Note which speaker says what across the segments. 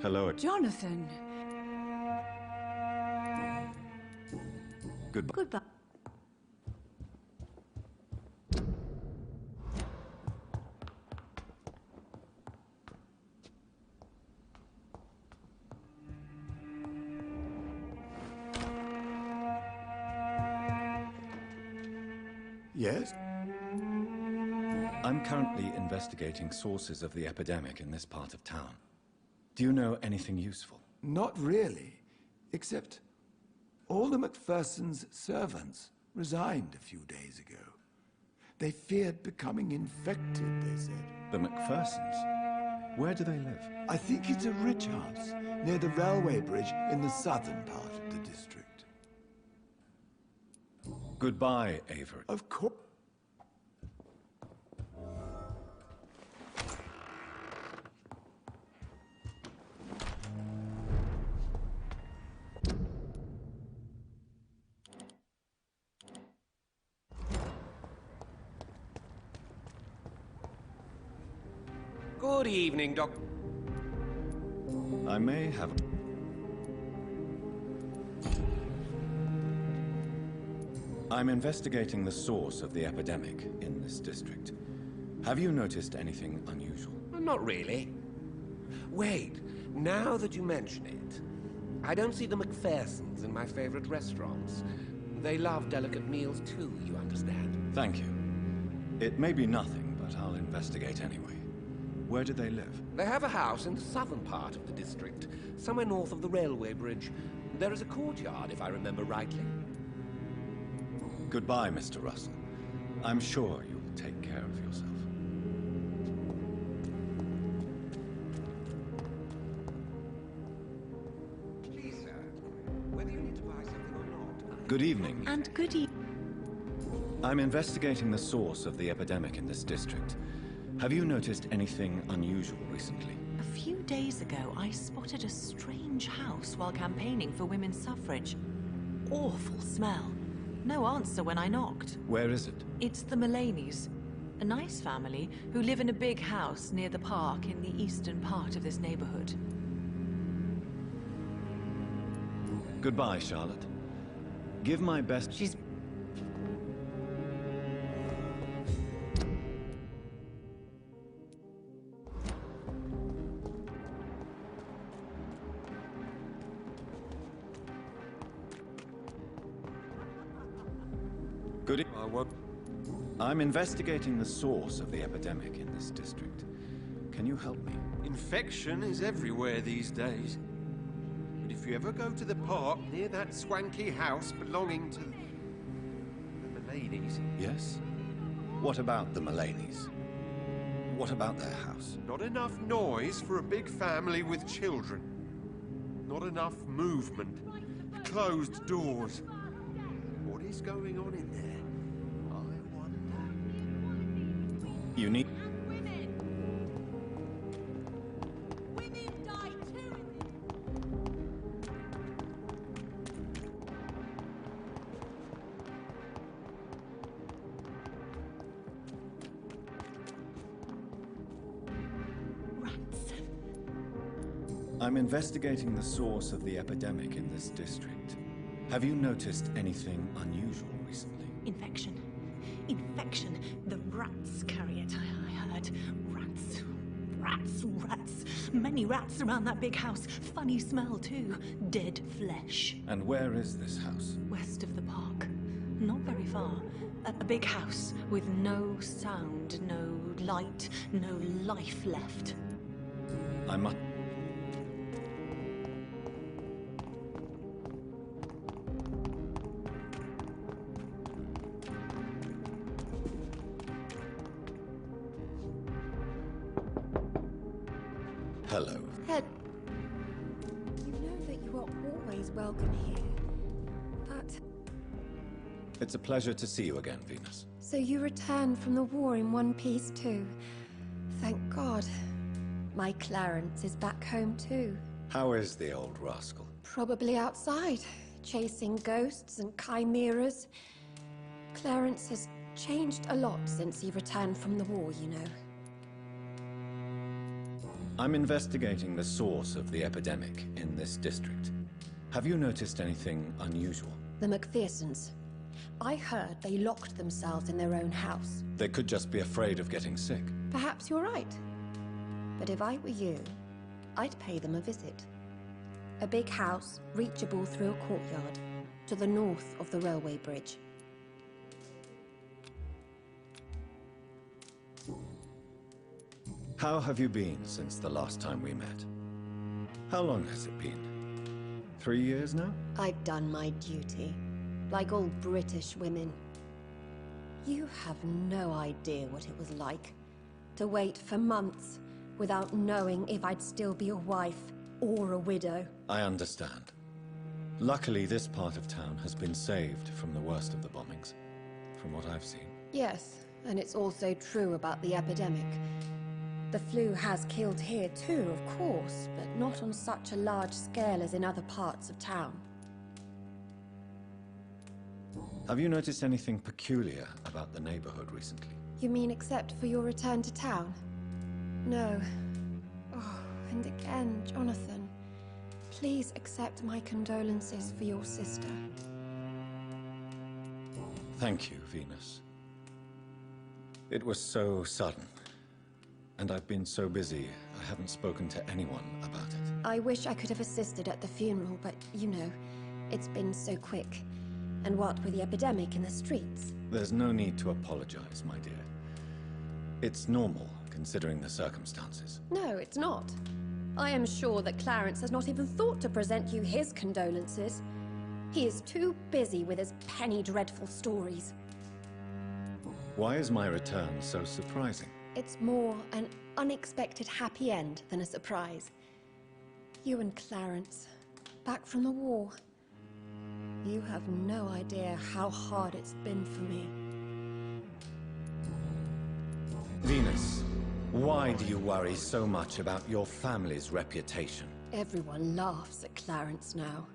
Speaker 1: Hello.
Speaker 2: Jonathan.
Speaker 1: Goodbye.
Speaker 2: Goodbye.
Speaker 3: Yes?
Speaker 1: I'm currently investigating sources of the epidemic in this part of town. Do you know anything useful?
Speaker 3: Not really. Except all the Macphersons' servants resigned a few days ago. They feared becoming infected, they said.
Speaker 1: The Macphersons? Where do they live?
Speaker 3: I think it's a rich house near the railway bridge in the southern part of the district.
Speaker 1: Goodbye, Avery.
Speaker 3: Of course.
Speaker 4: Good evening, Doc.
Speaker 1: I may have... I'm investigating the source of the epidemic in this district. Have you noticed anything unusual?
Speaker 4: Not really. Wait, now that you mention it, I don't see the Macphersons in my favorite restaurants. They love delicate meals too, you understand.
Speaker 1: Thank you. It may be nothing, but I'll investigate anyway. Where do they live?
Speaker 4: They have a house in the southern part of the district, somewhere north of the railway bridge. There is a courtyard, if I remember rightly.
Speaker 1: Goodbye, Mr. Russell. I'm sure you'll take care of yourself.
Speaker 4: Please, sir, whether you need to buy something or not...
Speaker 1: Good evening.
Speaker 2: And good evening.
Speaker 1: I'm investigating the source of the epidemic in this district. Have you noticed anything unusual recently?
Speaker 5: A few days ago, I spotted a strange house while campaigning for women's suffrage. Awful smell. No answer when I knocked.
Speaker 1: Where is it?
Speaker 5: It's the Mullaneys, a nice family who live in a big house near the park in the eastern part of this neighborhood.
Speaker 1: Goodbye, Charlotte. Give my best...
Speaker 5: She's...
Speaker 1: Good evening. I'm investigating the source of the epidemic in this district. Can you help me?
Speaker 6: Infection is everywhere these days. But if you ever go to the park near that swanky house belonging to the Mullaneys...
Speaker 1: Yes? What about the Mullaneys? What about their house?
Speaker 6: Not enough noise for a big family with children. Not enough movement. Closed doors. What is going on in there? I wonder.
Speaker 1: You need...
Speaker 2: Women die too.
Speaker 5: Rats.
Speaker 1: I'm investigating the source of the epidemic in this district. Have you noticed anything unusual recently?
Speaker 5: Infection. Infection. The rats carry it, I heard. Rats. Rats. Rats. Many rats around that big house. Funny smell, too. Dead flesh.
Speaker 1: And where is this house?
Speaker 5: West of the park. Not very far. A big house with no sound, no light, no life left.
Speaker 1: I must... Hello.
Speaker 7: Head. You know that you are always welcome here. But...
Speaker 1: It's a pleasure to see you again, Venus.
Speaker 7: So you returned from the war in one piece too. Thank God. My Clarence is back home too.
Speaker 1: How is the old rascal?
Speaker 7: Probably outside, chasing ghosts and chimeras. Clarence has changed a lot since he returned from the war, you know.
Speaker 1: I'm investigating the source of the epidemic in this district. Have you noticed anything unusual?
Speaker 7: The Macphersons. I heard they locked themselves in their own house.
Speaker 1: They could just be afraid of getting sick.
Speaker 7: Perhaps you're right. But if I were you, I'd pay them a visit. A big house, reachable through a courtyard, to the north of the railway bridge.
Speaker 1: How have you been since the last time we met? How long has it been? 3 years now?
Speaker 7: I've done my duty, like all British women. You have no idea what it was like to wait for months without knowing if I'd still be a wife or a widow.
Speaker 1: I understand. Luckily, this part of town has been saved from the worst of the bombings, from what I've seen.
Speaker 7: Yes, and it's also true about the epidemic. The flu has killed here too, of course, but not on such a large scale as in other parts of town.
Speaker 1: Have you noticed anything peculiar about the neighborhood recently?
Speaker 7: You mean except for your return to town? No. Oh, and again, Jonathan. Please accept my condolences for your sister.
Speaker 1: Thank you, Venus. It was so sudden. And I've been so busy, I haven't spoken to anyone about it.
Speaker 7: I wish I could have assisted at the funeral, but you know, it's been so quick. And what with the epidemic in the streets?
Speaker 1: There's no need to apologize, my dear. It's normal, considering the circumstances.
Speaker 7: No, it's not. I am sure that Clarence has not even thought to present you his condolences. He is too busy with his penny dreadful stories.
Speaker 1: Why is my return so surprising?
Speaker 7: It's more an unexpected happy end than a surprise. You and Clarence, back from the war. You have no idea how hard it's been for me.
Speaker 1: Venus, why do you worry so much about your family's reputation?
Speaker 7: Everyone laughs at Clarence now.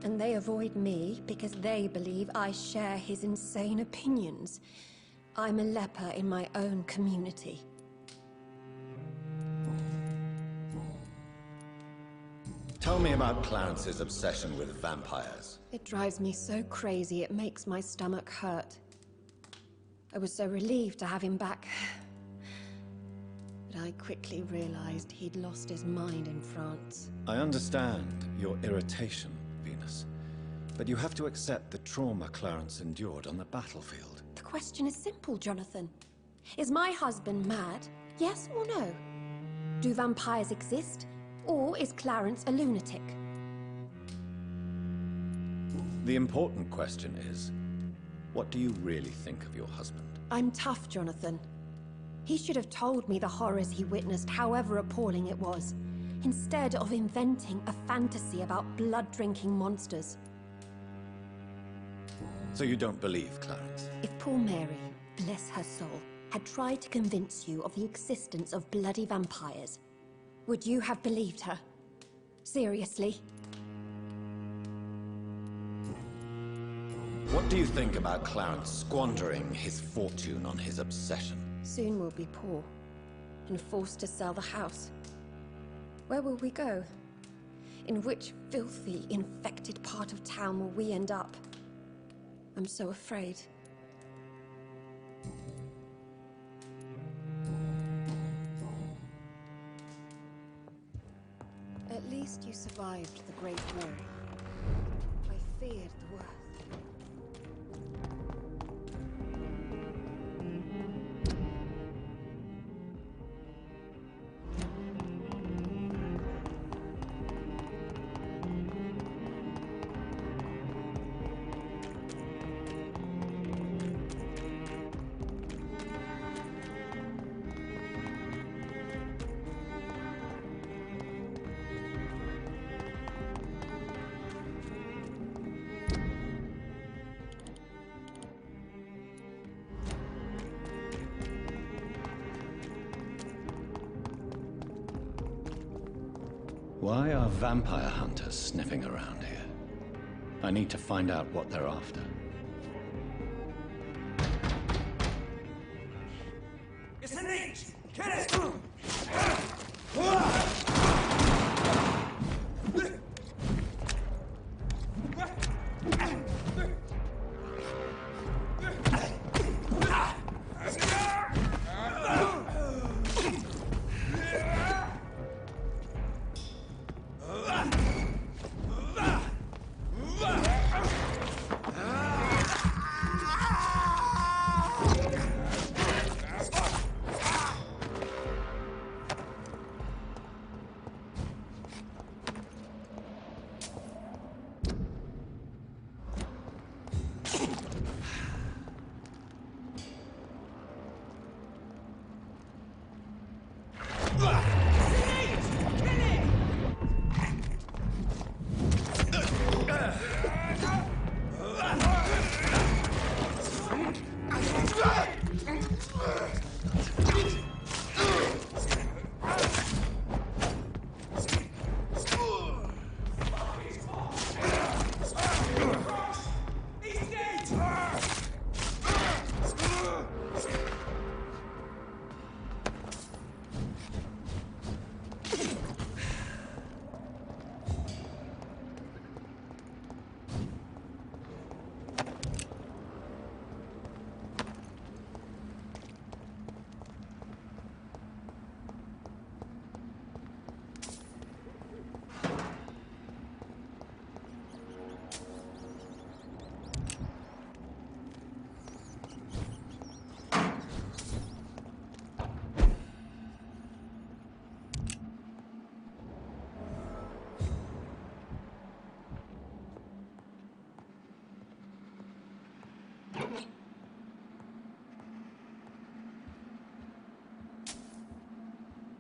Speaker 7: And they avoid me because they believe I share his insane opinions. I'm a leper in my own community.
Speaker 1: Tell me about Clarence's obsession with vampires.
Speaker 7: It drives me so crazy it makes my stomach hurt. I was so relieved to have him back. But I quickly realized he'd lost his mind in France.
Speaker 1: I understand your irritation, Venus. But you have to accept the trauma Clarence endured on the battlefield.
Speaker 7: The question is simple, Jonathan. Is my husband mad? Yes or no? Do vampires exist? Or is Clarence a lunatic?
Speaker 1: The important question is, what do you really think of your husband?
Speaker 7: I'm tough, Jonathan. He should have told me the horrors he witnessed, however appalling it was, instead of inventing a fantasy about blood-drinking monsters.
Speaker 1: So you don't believe Clarence?
Speaker 7: If poor Mary, bless her soul, had tried to convince you of the existence of bloody vampires, would you have believed her? Seriously?
Speaker 1: What do you think about Clarence squandering his fortune on his obsession?
Speaker 7: Soon we'll be poor, and forced to sell the house. Where will we go? In which filthy, infected part of town will we end up? I'm so afraid. At least you survived the Great War. I feared the worst.
Speaker 1: Why are vampire hunters sniffing around here? I need to find out what they're after.
Speaker 8: It's an H! Get it!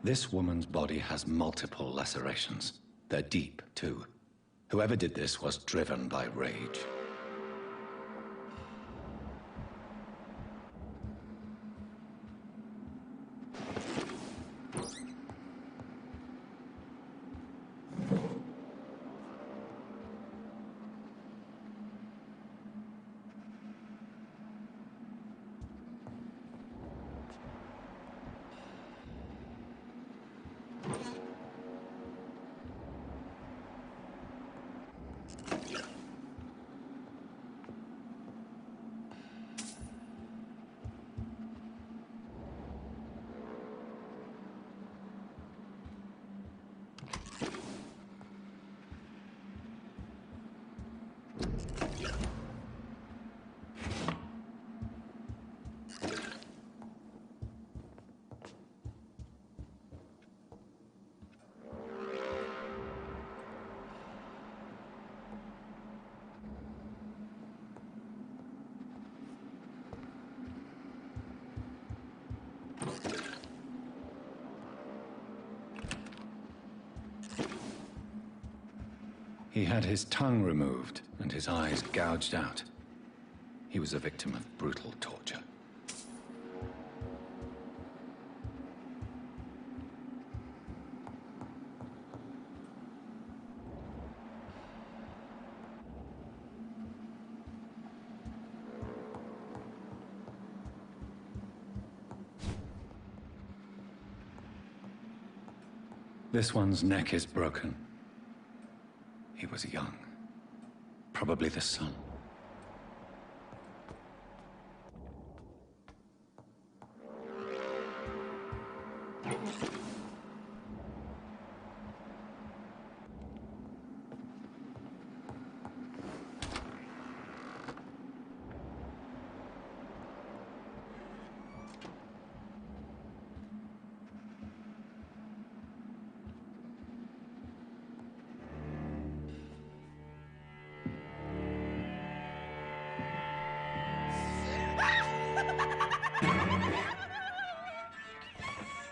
Speaker 1: This woman's body has multiple lacerations. They're deep, too. Whoever did this was driven by rage. He had his tongue removed and his eyes gouged out. He was a victim of brutal torture. This one's neck is broken. He was young. Probably the son.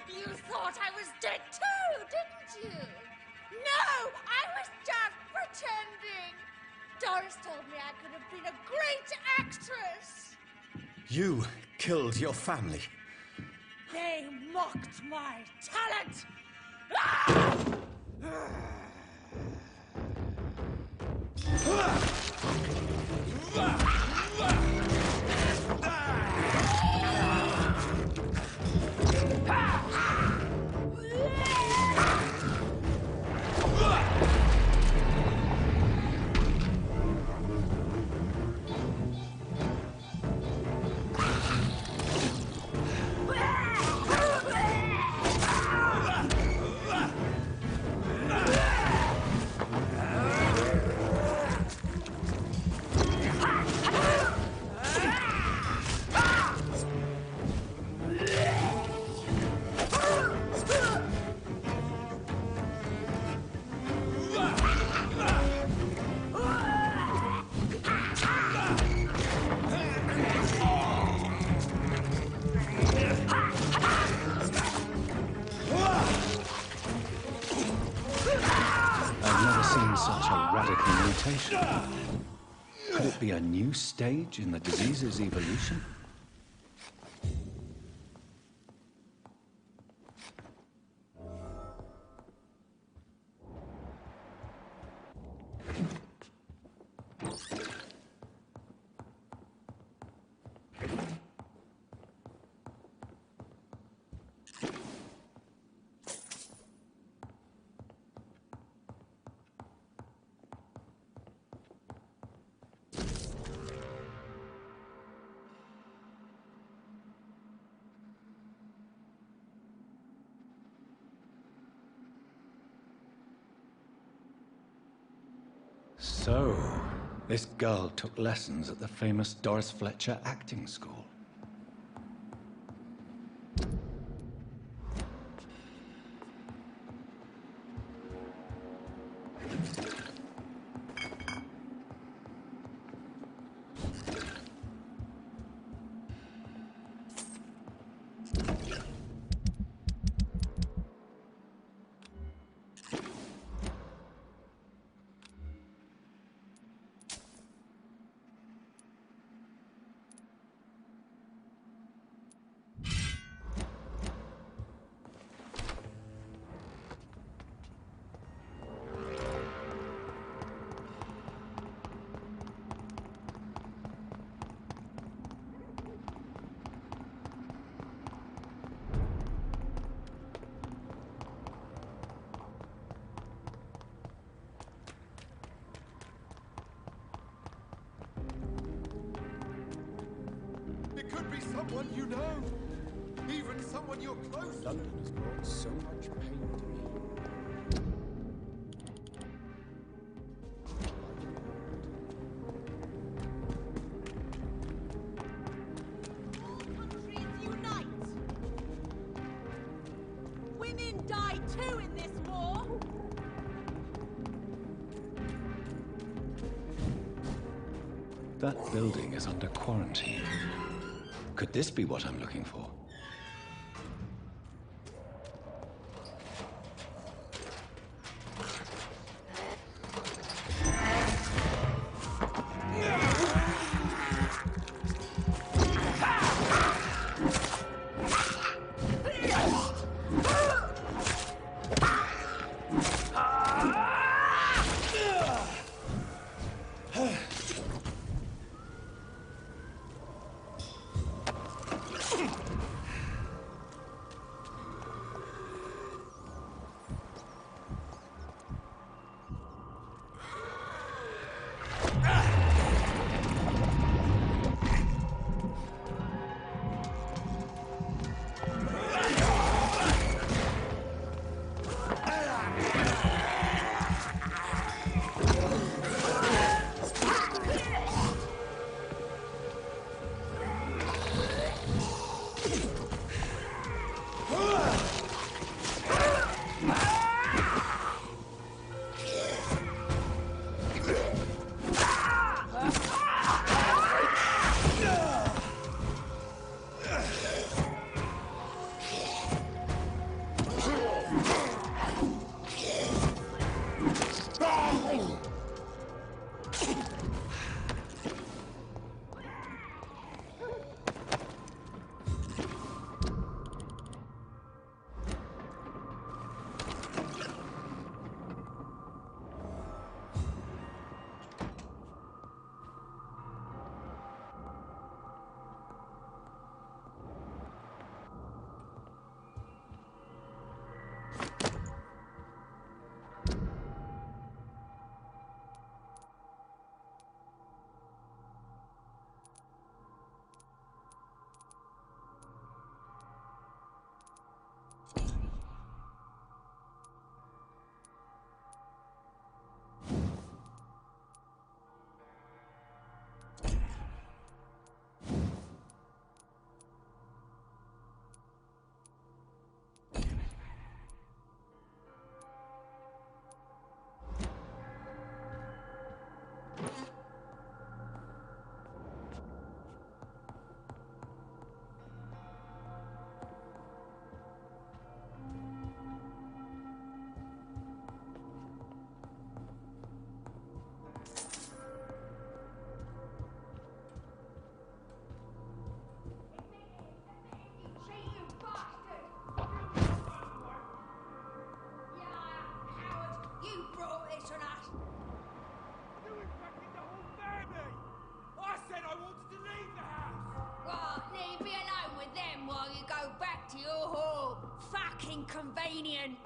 Speaker 2: You thought I was dead too, didn't you? No, I was just pretending. Doris told me I could have been a great actress.
Speaker 8: You killed your family.
Speaker 2: They mocked my talent. Ah!
Speaker 1: radical mutation. Could it be a new stage in the disease's evolution? So, this girl took lessons at the famous Doris Fletcher acting school.
Speaker 6: It could be someone you know. Even someone you're close to.
Speaker 9: London has brought so much pain to me.
Speaker 2: Countries unite! Women die too in this war!
Speaker 1: That building is under quarantine. Could this be what I'm looking for?
Speaker 2: fucking convenient.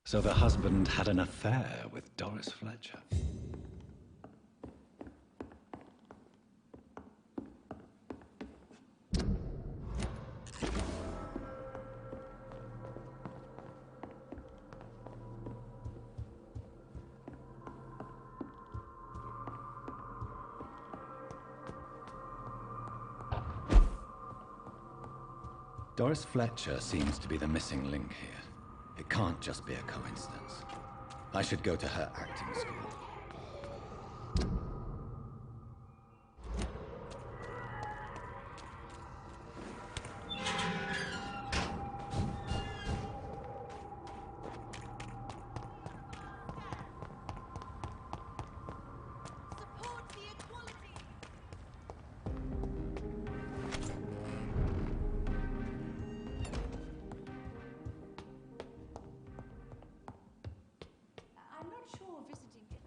Speaker 1: So the husband had an affair with Doris Fletcher. Doris Fletcher seems to be the missing link here. It can't just be a coincidence. I should go to her acting school.
Speaker 2: I'm not sure visiting it.